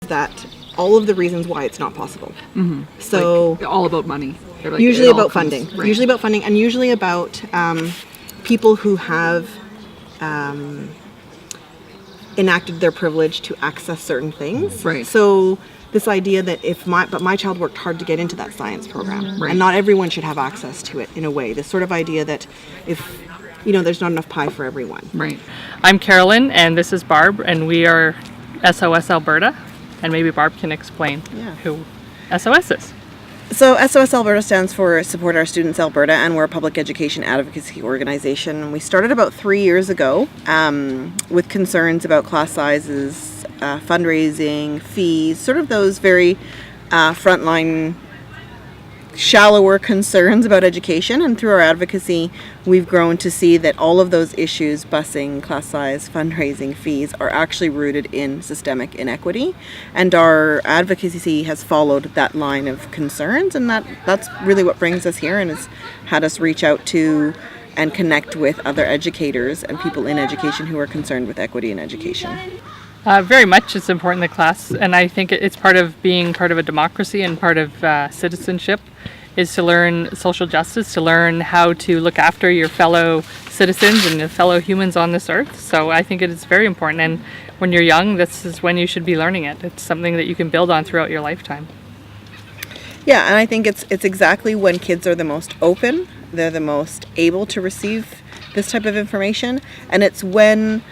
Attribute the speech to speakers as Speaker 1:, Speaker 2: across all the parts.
Speaker 1: that all of the reasons why it's not possible. So
Speaker 2: like, all about money. Like,
Speaker 1: usually about funding. Right. Usually about funding, and usually about people who have enacted their privilege to access certain things.
Speaker 2: Right.
Speaker 1: So this idea that my child worked hard to get into that science program, and not everyone should have access to it in a way. This sort of idea that if there's not enough pie for everyone.
Speaker 2: Right.
Speaker 3: I'm Carolyn, and this is Barb, and we are SOS Alberta, and maybe Barb can explain who SOS is.
Speaker 1: So SOS Alberta stands for Support Our Students Alberta, and we're a public education advocacy organization. We started about 3 years ago with concerns about class sizes, fundraising, fees, sort of those very frontline, shallower concerns about education. And through our advocacy, we've grown to see that all of those issues, busing, class size, fundraising, fees, are actually rooted in systemic inequity. And our advocacy has followed that line of concerns, and that's really what brings us here and has had us reach out to and connect with other educators and people in education who are concerned with equity in education.
Speaker 3: Very much. It's important in the class, and I think it's part of being part of a democracy and part of citizenship is to learn social justice, to learn how to look after your fellow citizens and the fellow humans on this earth. So I think it is very important, and when you're young, this is when you should be learning it. It's something that you can build on throughout your lifetime.
Speaker 1: Yeah, and I think it's exactly when kids are the most open, they're the most able to receive this type of information, and it's when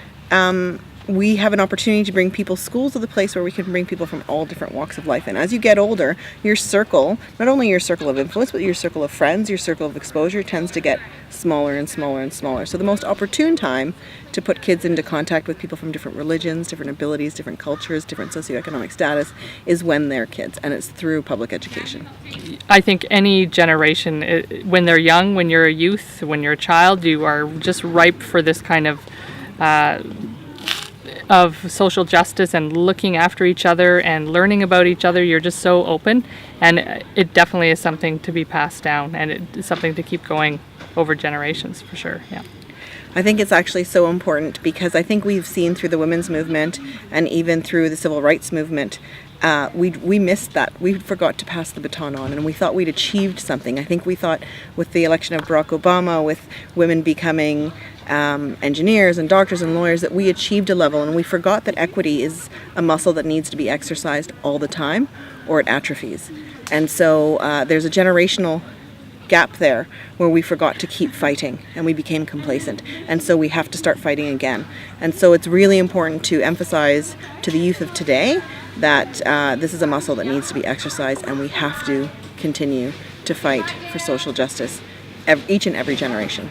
Speaker 1: we have an opportunity to bring people. Schools are the place where we can bring people from all different walks of life. And as you get older, your circle, not only your circle of influence, but your circle of friends, your circle of exposure tends to get smaller and smaller and smaller. So the most opportune time to put kids into contact with people from different religions, different abilities, different cultures, different socioeconomic status is when they're kids, and it's through public education.
Speaker 3: I think any generation, when they're young, when you're a youth, when you're a child, you are just ripe for this kind of social justice and looking after each other and learning about each other. You're just so open, and it definitely is something to be passed down, and it's something to keep going over generations for sure. Yeah.
Speaker 1: I think it's actually so important because I think we've seen through the women's movement and even through the civil rights movement, we missed that. We forgot to pass the baton on, and we thought we'd achieved something. I think we thought with the election of Barack Obama, with women becoming engineers and doctors and lawyers, that we achieved a level, and we forgot that equity is a muscle that needs to be exercised all the time or it atrophies. And so there's a generational gap there where we forgot to keep fighting and we became complacent, and so we have to start fighting again. And so it's really important to emphasize to the youth of today that this is a muscle that needs to be exercised, and we have to continue to fight for social justice each and every generation.